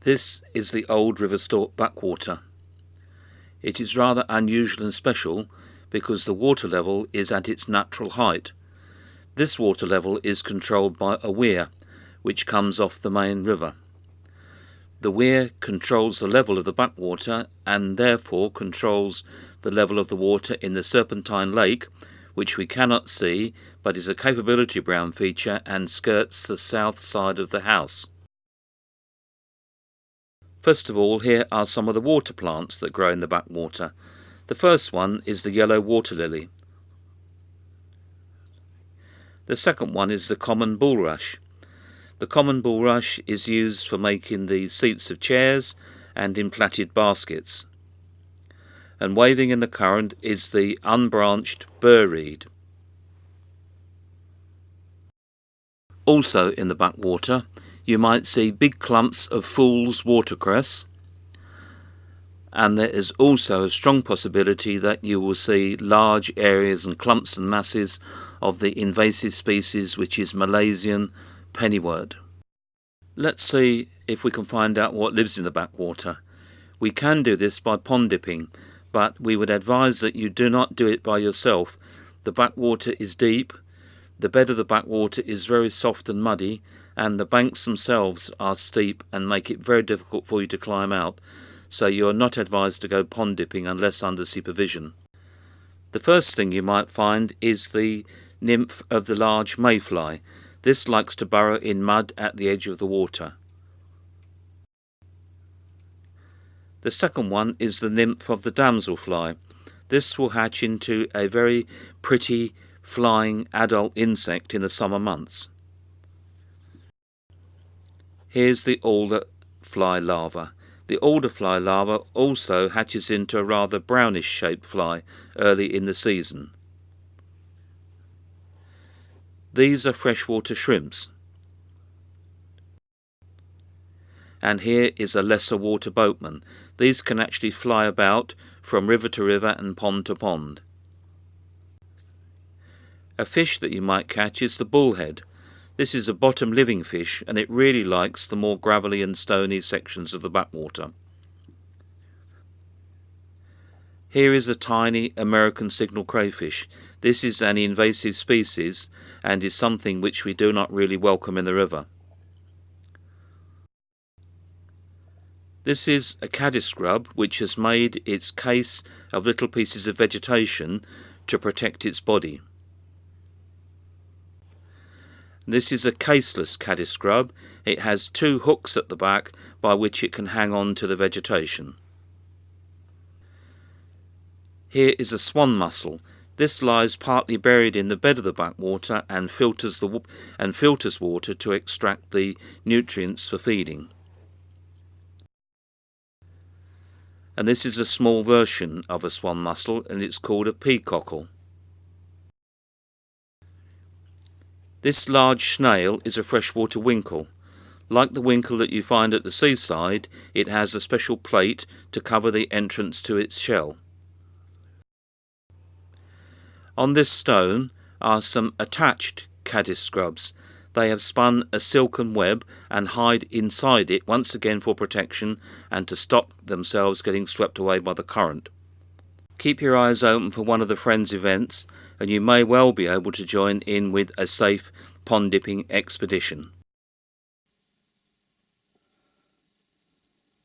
This is the Old River Stort backwater. It is rather unusual and special because the water level is at its natural height. This water level is controlled by a weir which comes off the main river. The weir controls the level of the backwater and therefore controls the level of the water in the Serpentine Lake, which we cannot see but is a capability brown feature and skirts the south side of the house. First of all, here are some of the water plants that grow in the backwater. The first one is the yellow water lily. The second one is the common bulrush. The common bulrush is used for making the seats of chairs and in plaited baskets. And waving in the current is the unbranched burr reed. Also in the backwater, you might see big clumps of fool's watercress, and there is also a strong possibility that you will see large areas and clumps and masses of the invasive species which is Malaysian pennywort. Let's see if we can find out what lives in the backwater. We can do this by pond dipping, but we would advise that you do not do it by yourself. The backwater is deep, the bed of the backwater is very soft and muddy, and the banks themselves are steep and make it very difficult for you to climb out, so you are not advised to go pond dipping unless under supervision. The first thing you might find is the nymph of the large mayfly. This likes to burrow in mud at the edge of the water. The second one is the nymph of the damselfly. This will hatch into a very pretty flying adult insect in the summer months. Here's the alder fly larva. The alder fly larva also hatches into a rather brownish shaped fly early in the season. These are freshwater shrimps. And here is a lesser water boatman. These can actually fly about from river to river and pond to pond. A fish that you might catch is the bullhead. This is a bottom living fish and it really likes the more gravelly and stony sections of the backwater. Here is a tiny American signal crayfish. This is an invasive species and is something which we do not really welcome in the river. This is a caddis grub which has made its case of little pieces of vegetation to protect its body. This is a caseless caddis grub. It has two hooks at the back by which it can hang on to the vegetation. Here is a swan mussel. This lies partly buried in the bed of the backwater and filters water to extract the nutrients for feeding. And this is a small version of a swan mussel and it's called a peacockle. This large snail is a freshwater winkle. Like the winkle that you find at the seaside, it has a special plate to cover the entrance to its shell. On this stone are some attached caddis grubs. They have spun a silken web and hide inside it once again for protection and to stop themselves getting swept away by the current. Keep your eyes open for one of the Friends events and you may well be able to join in with a safe pond dipping expedition.